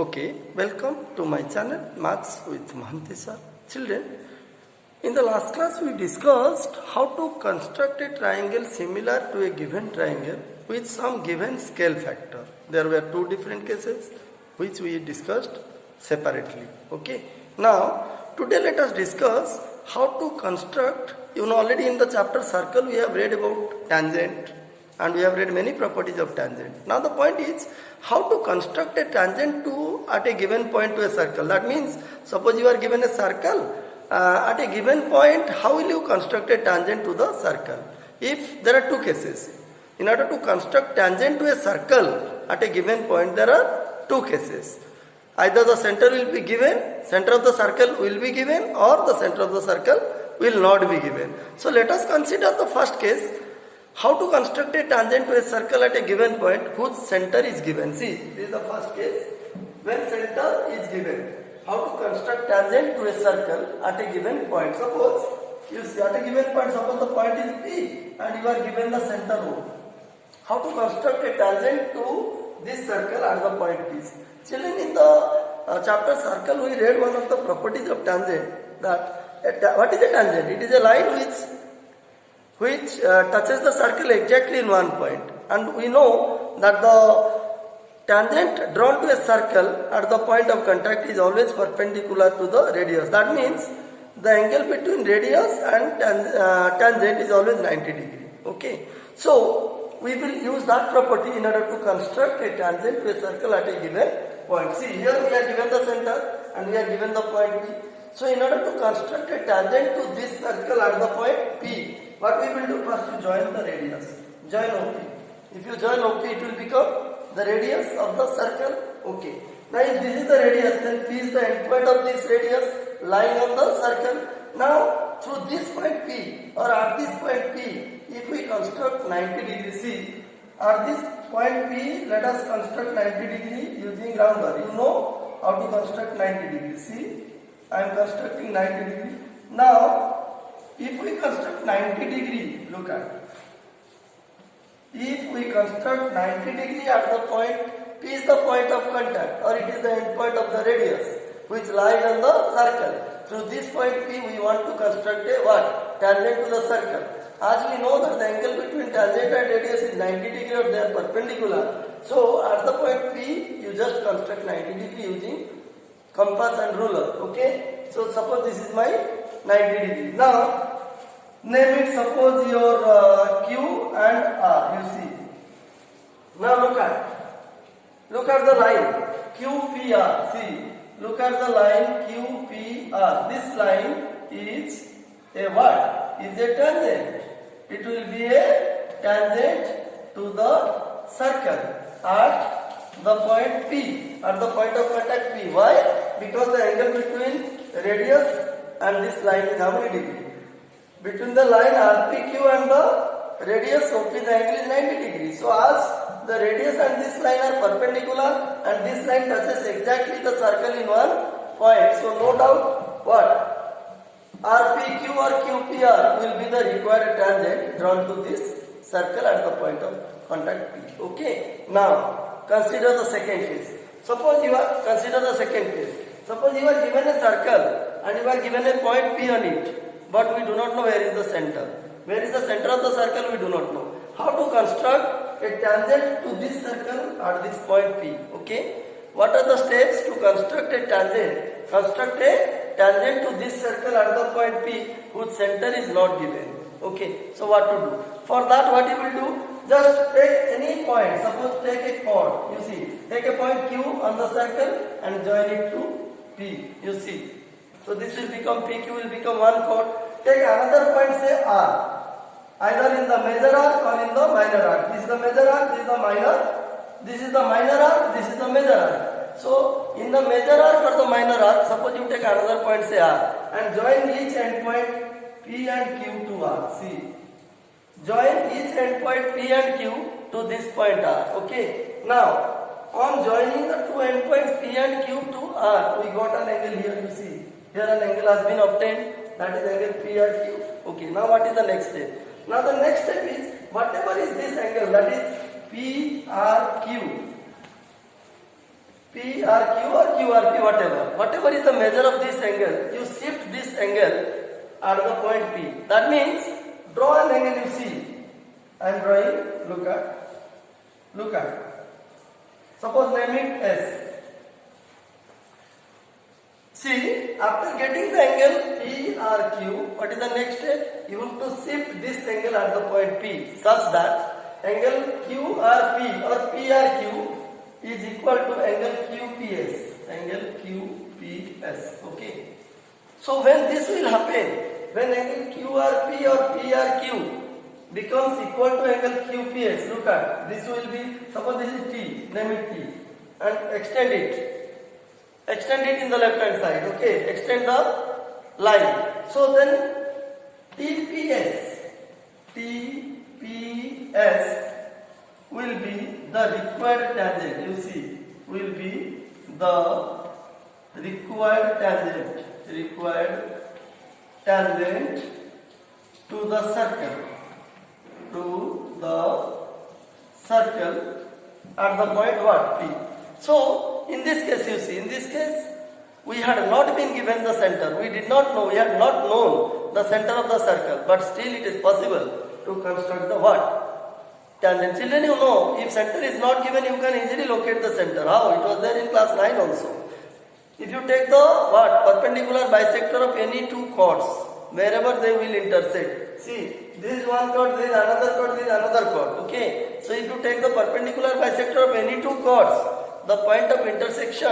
Okay, welcome to my channel Maths with Mohanty sir. Children, in the last class we discussed how to construct a triangle similar to a given triangle with some given scale factor. There were two different cases which we discussed separately. Okay, now today let us discuss how to construct. You know, already in the chapter circle we have read about tangent and we have read many properties of tangent. Now the point is how to construct a tangent to at a given point to a circle. That means suppose you are given a circle at a given point, how will you construct a tangent to the circle? If there are two cases, in order to construct tangent to a circle at a given point, there are two cases. Either the center will be given, center of the circle will be given, or the center of the circle will not be given. So let us consider the first case. How to construct a tangent to a circle at a given point whose center is given. See, this is the first case. When center is given, how to construct tangent to a circle at a given point. Suppose you see at a given point, suppose the point is P and you are given the center O. How to construct a tangent to this circle at the point P. Children, in the chapter circle we read one of the properties of tangent, that what is a tangent? It is a line which touches the circle exactly in one point, and we know that the tangent drawn to a circle at the point of contact is always perpendicular to the radius. That means the angle between radius and tangent is always 90 degree. Okay, so we will use that property in order to construct a tangent to a circle at a given point. See, here we are given the center and we are given the point P. So in order to construct a tangent to this circle at the point P, what we will do first to join the radius. Join OP. If you join OP, it will become the radius of the circle. Okay. Now if this is the radius, then P is the endpoint of this radius lying on the circle. Now through this point P or at this point P, if we construct 90 degree, see, at this point P, let us construct 90 degree using round bar. You know how to construct 90 degree. See, I am constructing 90 degree. Now if we construct 90 degree, look at it. If we construct 90 degree at the point P is the point of contact, or it is the end point of the radius which lies on the circle. Through this point P we want to construct a what? Tangent to the circle. As we know that the angle between tangent and radius is 90 degree or they are perpendicular. So at the point P you just construct 90 degree using compass and ruler. Okay. So suppose this is my 90 degree. Now name it, suppose your Q and R, you see. Now look at the line QPR. See, look at the line QPR. This line is a what? Is a tangent. It will be a tangent to the circle at the point P, at the point of contact P. Why? Because the angle between radius and this line is how many degree? Between the line RPQ and the radius OP, the angle is 90 degrees. So as the radius and this line are perpendicular and this line touches exactly the circle in one point. So no doubt what? RPQ or QPR will be the required tangent drawn to this circle at the point of contact P. Okay. Now consider the second case. Suppose you are given a circle and you are given a point P on it. But we do not know where is the center. Where is the center of the circle, we do not know. How to construct a tangent to this circle at this point P. Okay. What are the steps to construct a tangent? Construct a tangent to this circle at the point P whose center is not given. Okay. So what to do? For that what you will do? Just take any point. Suppose take a chord. You see. Take a point Q on the circle and join it to P. You see. So this will become PQ will become one chord. Take another point, say R. Either in the major arc or in the minor arc. This is the major arc, this is the minor. This is the minor arc, this is the major arc. So in the major arc or the minor arc, suppose you take another point, say R, and join each endpoint P and Q to R. See. Join each endpoint P and Q to this point R. Okay. Now on joining the two endpoints P and Q to R, we got an angle here, you see. Here an angle has been obtained, that is angle PRQ. Okay, now what is the next step? Now the next step is, whatever is this angle, that is PRQ. PRQ or QRP, whatever is the measure of this angle, you shift this angle at the point P. That means draw an angle, you see. I am drawing, look at. Suppose name it S. See, after getting the angle PRQ, what is the next step? You have to shift this angle at the point P such that angle QRP or PRQ is equal to angle QPS. Angle QPS. Okay. So when this will happen, when angle QRP or PRQ becomes equal to angle QPS, look at, this will be, suppose this is T, name it T, and extend it. Extend it in the left hand side, okay, extend the line. So then TPS will be the required tangent, you see, will be the required tangent to the circle at the point what? P. So in this case, you see, in this case we had not been given the center, we had not known the center of the circle, but still it is possible to construct the what? Tangent. Children, you know, if center is not given, you can easily locate the center. How? It was there in class 9 also. If you take the what? Perpendicular bisector of any two chords, wherever they will intersect. See, this is one chord, this is another chord, this is another chord. Okay. So if you take the perpendicular bisector of any two chords, the point of intersection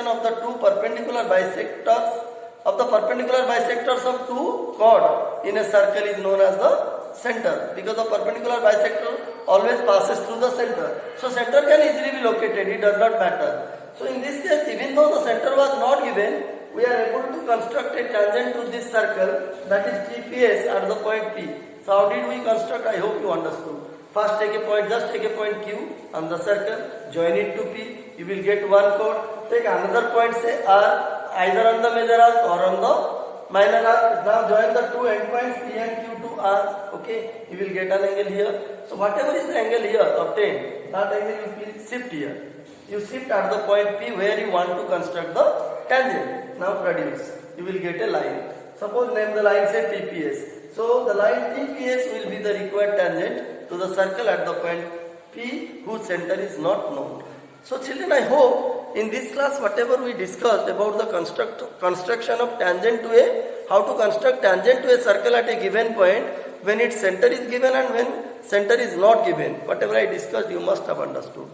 of the two perpendicular bisectors of two chords in a circle is known as the center, because the perpendicular bisector always passes through the center. So center can easily be located, it does not matter. So in this case, even though the center was not given, we are able to construct a tangent to this circle, that is TPS at the point P. So how did we construct? I hope you understood. First just take a point Q on the circle, join it to P, you will get one chord. Take another point, say R, either on the major arc or on the minor arc. Now join the two endpoints P and Q to R. Okay, you will get an angle here. So whatever is the angle here obtained, that angle you please shift here. You shift at the point P where you want to construct the tangent. Now produce. You will get a line. Suppose name the line, say TPS. So the line TPS will be the required tangent to the circle at the point P whose center is not known. So children, I hope in this class whatever we discussed about the construction of tangent to a, how to construct tangent to a circle at a given point when its center is given and when center is not given, whatever I discussed you must have understood.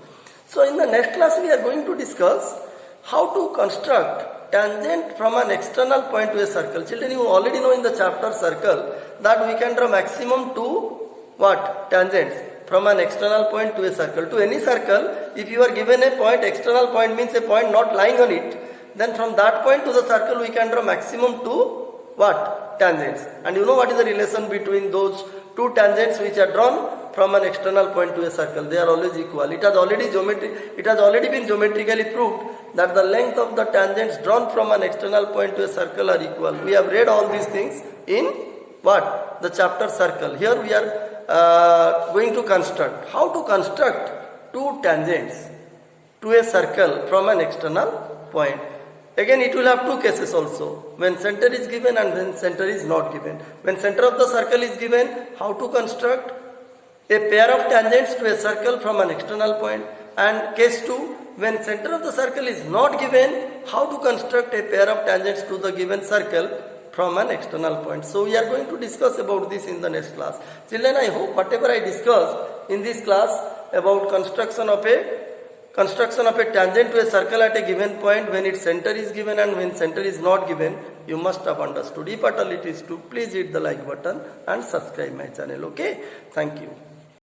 So in the next class we are going to discuss how to construct tangent from an external point to a circle. Children, you already know in the chapter circle that we can draw maximum two what? Tangents from an external point to a circle. To any circle, if you are given a point, external point means a point not lying on it, then from that point to the circle we can draw maximum two what? Tangents. And you know what is the relation between those two tangents which are drawn from an external point to a circle? They are always equal. It has already been geometrically proved that the length of the tangents drawn from an external point to a circle are equal. We have read all these things in what? The chapter circle. Here we are going to construct. How to construct two tangents to a circle from an external point. Again, it will have two cases also. When center is given and when center is not given. When center of the circle is given, how to construct a pair of tangents to a circle from an external point. And case 2, when center of the circle is not given, how to construct a pair of tangents to the given circle from an external point. So we are going to discuss about this in the next class. Children, I hope whatever I discussed in this class about construction of a tangent to a circle at a given point when its center is given and when center is not given, you must have understood. If at all it is true, please hit the like button and subscribe my channel. Okay? Thank you.